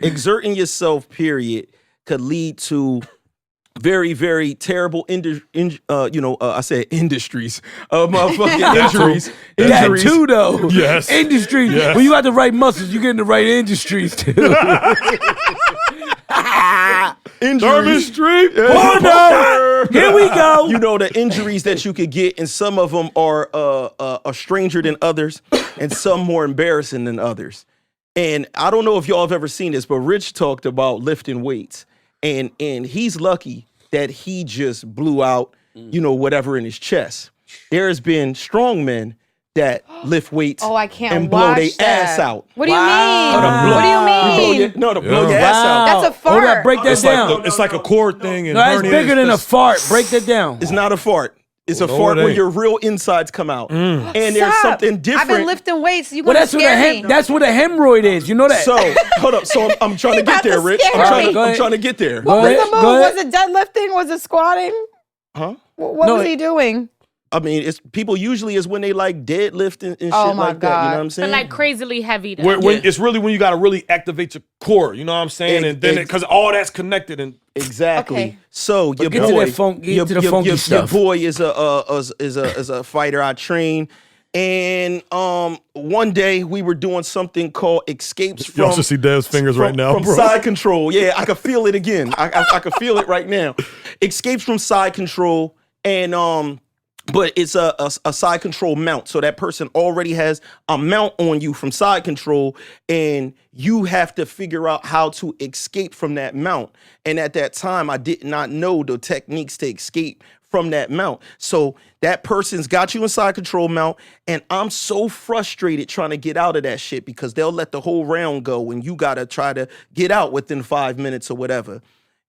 exerting yourself, period, could lead to very, very terrible, I said industries, motherfucking injuries. That too, though. Yes. Industries. Yes. When you got the right muscles, you get in the right industries, too. Thurman Street. Porno. Here we go. You know, the injuries that you could get, and some of them are a stranger than others, and some more embarrassing than others. And I don't know if y'all have ever seen this, but Rich talked about lifting weights. And he's lucky that he just blew out, whatever in his chest. There's been strong men that lift weights I can't and blow their that. ass out. What do you Wow. mean? What do you mean? To blow your ass out. That's a fart. Hold up, break that down. It's like a cord thing. And No, that's hernia bigger is than a just- fart. Break that down. It's not a fart. It's a No, fart it where ain't. your real insides come out. And there's Stop. something different. I've been lifting weights. You Well, gonna that's what scare me? that's what a hemorrhoid is. You know that? So, hold up. So I'm trying to get about there, to Rich. scare me. Go I'm ahead. trying to get there. Go What was ahead, the move? go ahead. Was it deadlifting? Was it squatting? Huh? What No, was he doing? I mean, it's people usually is when they like deadlift and shit Oh, my like that. You know God. what I'm saying? But like crazily heavy though. When it's really when you got to really activate your core. You know what I'm saying? And then because all that's connected and Exactly. Okay. So your get to boy, that funky your stuff. boy is a fighter I train, and one day we were doing something called escapes from. y'all should see Dev's fingers right now, from bro. side control. Yeah, I can feel it again. I can feel it right now. Escapes from side control, and but it's a side control mount. So that person already has a mount on you from side control, and you have to figure out how to escape from that mount. And at that time, I did not know the techniques to escape from that mount. So that person's got you in side control mount, and I'm so frustrated trying to get out of that shit because they'll let the whole round go, and you gotta try to get out within 5 minutes or whatever.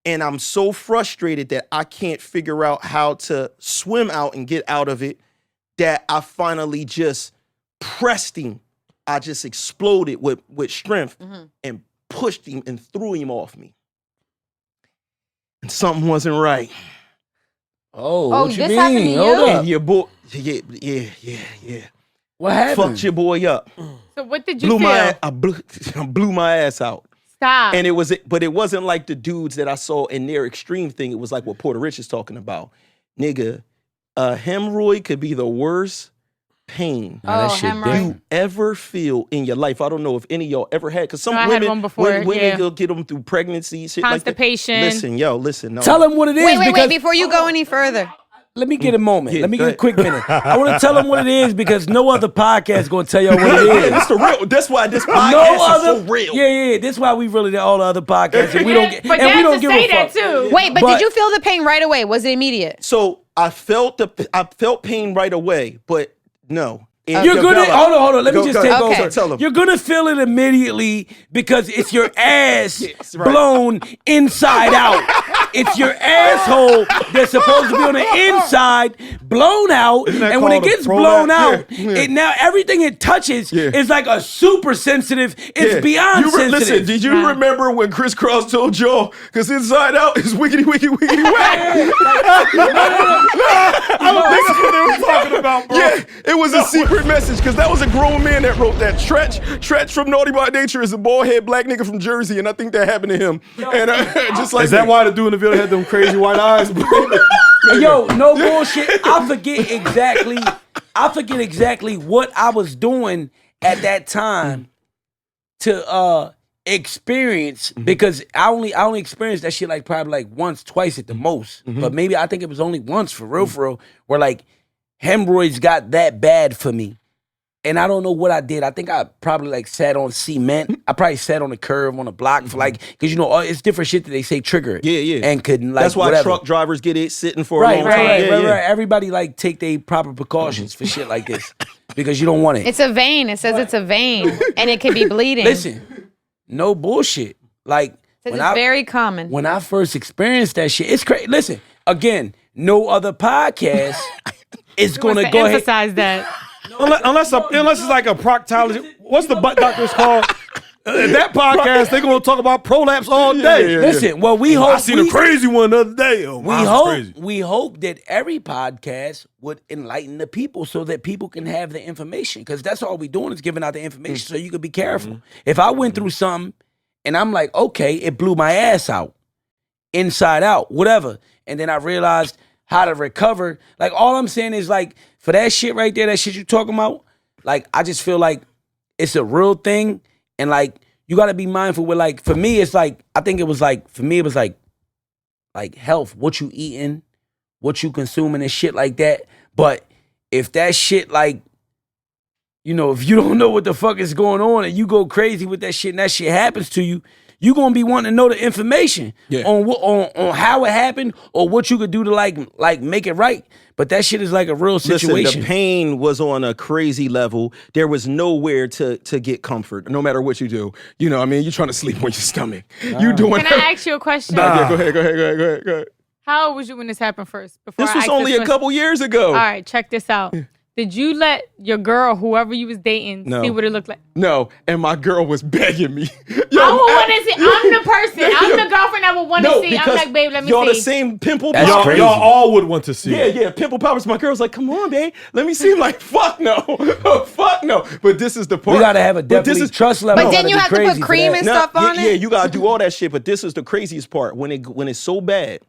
And I'm so frustrated that I can't figure out how to swim out and get out of it that I finally just pressed him. I just exploded with strength and pushed him and threw him off me. And something wasn't right. Oh, Oh, what you this mean? happened to Hold you? up. And your boy, yeah. What happened? Fucked your boy up. So what did you feel? I blew my ass out. Stop. And it wasn't like the dudes that I saw in their extreme thing. It was like what Porter Rich is talking about. Nigga, a hemorrhoid could be the worst pain Nah, that shit hemorrhoid. different. you ever feel in your life. I don't know if any of y'all ever had, because some No, I had women, one before, women yeah. go get them through pregnancy, shit Constipation. like that. Listen. No. Tell them what it is. Wait, because before you go any further. Let me get a moment. Yeah, Let me go get a ahead. quick minute. I want to tell them what it is because no other podcast is going to tell y'all what it is. It's the real. That's why this podcast No is other. so real. Yeah. That's why we really did all the other podcasts and we don't get. For And we them don't to give say a that fuck. too. Wait, but But- did you feel the pain right away? Was it immediate? So I felt pain right away, but no. It You're gonna developed. hold on. Let me Go- just go- take Okay. over. Tell them. You're gonna feel it immediately because it's your ass Yes, right. blown inside out. It's your asshole that's supposed to be on the inside, blown out, that and when it called a gets blown out, Yeah. it now everything it touches Yeah. is like a super sensitive. It's Yeah. beyond sensitive. Listen, did you remember when Chris Cross told y'all, because inside out is wiggity, wiggity, wiggity, whack? I don't think that's what they were talking about, bro. Yeah, it was a secret message, because that was a grown man that wrote that. Tretch from Naughty by Nature is a bald head black nigga from Jersey, and I think that happened to him. And just like Is that why the dude in the video had them crazy white eyes, bro? Yo, no bullshit. I forget exactly what I was doing at that time to experience because I only experienced that shit like probably like once, twice at the most. But maybe I think it was only once for real, where like hemorrhoids got that bad for me. And I don't know what I did. I think I probably like sat on cement. I probably sat on a curve on a block for like, because you know, it's different shit that they say trigger it. Yeah. And couldn't like That's why whatever. truck drivers get it sitting for a Right, long right, time. right, Yeah, right, yeah. right. Everybody like take their proper precautions for shit like this because you don't want it. It's a vein. It says it's a vein, and it could be bleeding. Listen, no bullshit. Like It says it's very common. when I first experienced that shit, it's crazy. Listen, again, no other podcast is gonna go ahead. emphasize that. unless it's like a proctologist. What's the butt doctor's called? That podcast, they're gonna talk about prolapse all day. Listen, well, we hope I seen a crazy one the other day. Oh, we hope that every podcast would enlighten the people so that people can have the information because that's all we doing is giving out the information so you can be careful. If I went through something And I'm like, okay, it blew my ass out. Inside out, whatever. And then I realized how to recover. Like, all I'm saying is, like, for that shit right there, that shit you talking about, like, I just feel like it's a real thing. And, like, you got to be mindful with, like, for me, it's like, I think it was like, for me, it was like health, what you eating, what you consuming and shit like that. But if that shit, like, you know, if you don't know what the fuck is going on and you go crazy with that shit and that shit happens to you, you gonna be wanting to know the information on how it happened or what you could do to like make it right. But that shit is like a real situation. Listen, the pain was on a crazy level. There was nowhere to get comfort, no matter what you do. You know what I mean? You're trying to sleep on your stomach. You doing Can I ask you a question? Yeah, go ahead. How old was you when this happened first? Before This I was ask only a question? couple years ago. All right, check this out. Did you let your girl, whoever you was dating, No. see what it looked like? No, and my girl was begging me. I would want to see. I'm the person. I'm the girlfriend that would want to see. I'm because like, babe, let me y'all see. the same pimple That's poppers. crazy. Y'all all would want to see. Yeah, pimple poppers. My girl's like, come on, babe, let me see. I'm like, fuck no, fuck no. But this is the part. We gotta have a definitely trust level. But then you have to put cream and stuff on yeah, it. you gotta do all that shit. But this is the craziest part when it's so bad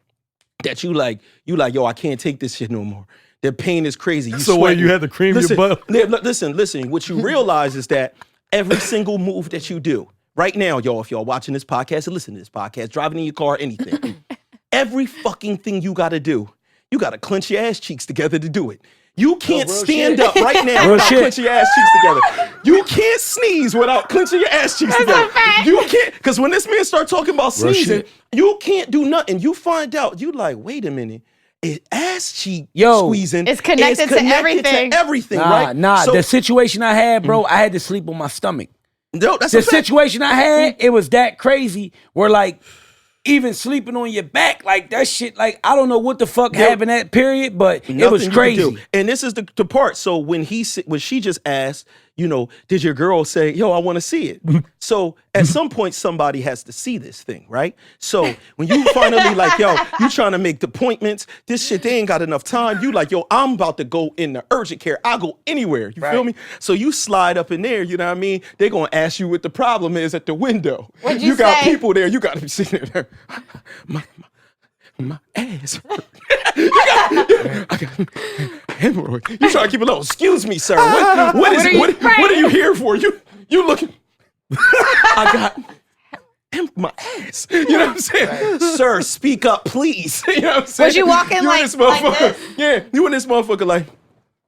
that you like, yo, I can't take this shit no more. The pain is crazy. You So sweating. you had to cream listen, your butt? Listen. What you realize is that every single move that you do right now, y'all, if y'all watching this podcast or listening to this podcast, driving in your car, anything, every fucking thing you gotta do, you gotta clench your ass cheeks together to do it. You can't stand up right now Real without shit. clenching your ass cheeks together. You can't sneeze without clenching your ass cheeks together. a fact. You can't, because when this man start talking about Real sneezing, shit. you can't do nothing. You find out, you like, wait a minute. Ass cheek Yo, squeezing it's connected to everything. everything, right? Nah. So, The situation I had, bro, I had to sleep on my stomach. no, that's The a fact. situation I had, it was that crazy where, like, even sleeping on your back, like, that shit, like, I don't know what the fuck happened that period, but it was Nothing you can crazy. do. And this is the part. So when she just asked, you know, did your girl say, yo, I want to see it? So at some point, somebody has to see this thing, right? So when you finally like, yo, you trying to make appointments, this shit, they ain't got enough time. You like, yo, I'm about to go in the urgent care. I'll go anywhere. You feel me? So you slide up in there, you know what I mean? They're going to ask you what the problem is at the window. What'd you got say? people there. You got to be sitting there. My ass. I got hemorrhoid. You trying to keep it low? Excuse me, sir. What are you here for? You looking? I got my ass. You know what I'm saying? Sir, speak up, please. You know what I'm saying? Was you walking in like this motherfucker? this? Yeah, you in this motherfucker like.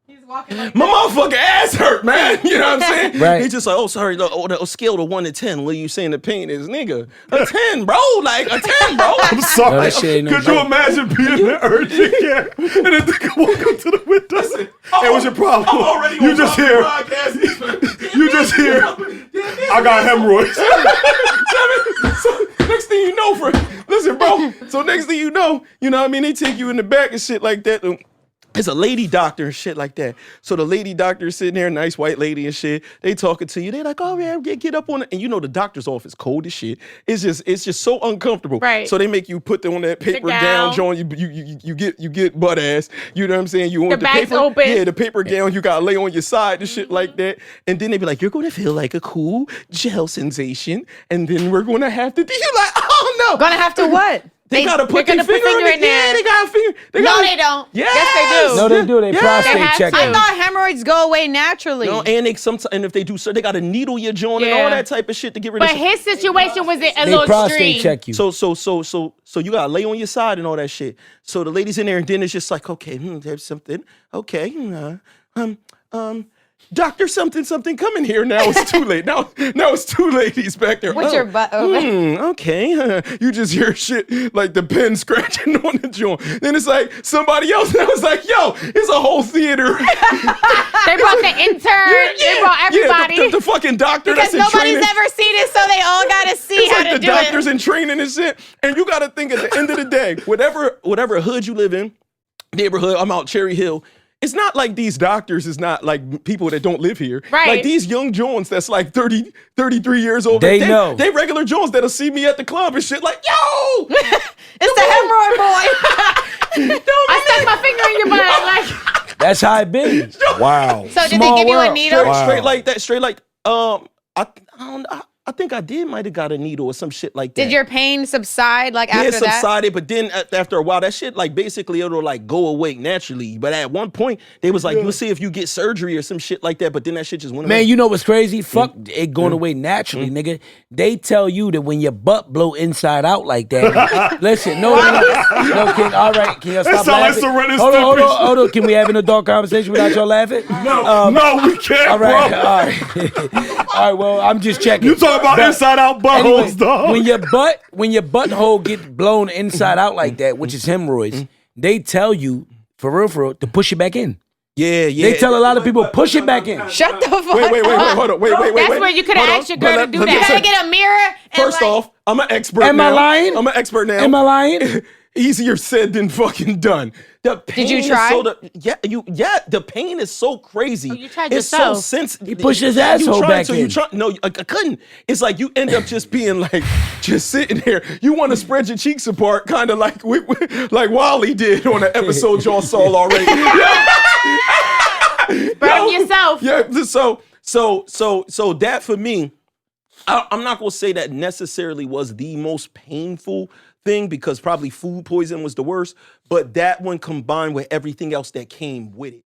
He's walking like My motherfucking ass hurt, man. You know what I'm saying? Right. He's just like, oh, sorry. On a scale of 1 to 10, what are you saying the pain is, nigga? A 10, bro. Like a 10, bro. I'm sorry. No, that shit ain't no Could you joke. imagine being in the urgent care and then they walk up to the window? Hey, what's your problem? I'm already You on just my hear. podcast. You just hear. I got hemorrhoids. So next thing you know, listen, bro. So next thing you know what I mean? They take you in the back and shit like that. It's a lady doctor and shit like that. So the lady doctor is sitting there, nice white lady and shit. They talking to you. They like, oh yeah, get up on it. And you know the doctor's office cold as shit. It's just so uncomfortable. Right. So they make you put on that paper gown. gown, John. You get butt ass. You know what I'm saying? You want the back's paper? open. Yeah, the paper gown. You gotta lay on your side and shit like that. And then they be like, you're gonna feel like a cool gel sensation. And then we're gonna have to do. You like, oh no. Gonna have to what? They gotta put they're their gonna put finger in finger in there. Yeah, there. they got a finger. No, they don't. Yes, Yes, they do. No, they do. They Yes. prostate They have check to. I you. thought hemorrhoids go away naturally. No, and if they do, so they gotta needle your joint and Yeah. all that type of shit to get rid But of. his situation was a They little prostate extreme. check you. So you gotta lay on your side and all that shit. So the ladies in there, and then it's just like, okay, there's something. Okay, Doctor something coming here. Now it's too late. Now it's two ladies back there. With your butt open. Okay. You just hear shit like the pen scratching on the joint. Then it's like somebody else. And I was like, yo, it's a whole theater. They brought the intern. They brought everybody. Yeah, the fucking doctor Because that's in nobody's training. ever seen it, so they all gotta see It's how like to the do doctors it. in training and shit. And you gotta think at the end of the day, whatever hood you live in, neighborhood, I'm out Cherry Hill. It's not like these doctors is not like people that don't live here. Right. Like these young Jones that's like 30, 33 years old. They know. They regular Jones that'll see me at the club and shit like, yo! It's the hemorrhoid boy. I stuck my finger in your butt. Like, That's how it been. Wow. So did Small they give you a world. needle? Wow. Straight like, I don't know. I think I might have got a needle or some shit like that. Did your pain subside like Yeah, after it that? subsided, but then after a while, that shit like basically it'll like go away naturally. But at one point, they was like, you'll see if you get surgery or some shit like that. But then that shit just went away. Man, you know what's crazy? Fuck it going away naturally, nigga. They tell you that when your butt blow inside out like that. Listen, no, King. All right, can you stop sound like laughing? Ren and Hold Stimpy. on. Can we have an adult conversation without y'all laughing? No, we can't, All right, bro. all right. All right, well, I'm just checking. You talking about But inside out buttholes, anyway, dog. when your butthole get blown inside out like that, which is hemorrhoids, they tell you, for real, to push it back in. Yeah. They tell a lot of people, push it back in. Shut the fuck Wait, up. hold on. Wait. That's where you could have asked your girl to do You that. gotta get a mirror. And First like, off, I'm an expert Am now. I lying? I'm an expert now. Am I lying? Easier said than fucking done. The pain you is try? the pain is so crazy. Oh, you tried it's yourself. so sensitive. He pushed his asshole back in. No, I couldn't. It's like you end up just being like, just sitting there. You want to spread your cheeks apart, kind of like like Wally did on the episode y'all saw already. Burn yourself. Yeah. So that for me, I'm not gonna say that necessarily was the most painful thing because probably food poison was the worst, but that one combined with everything else that came with it.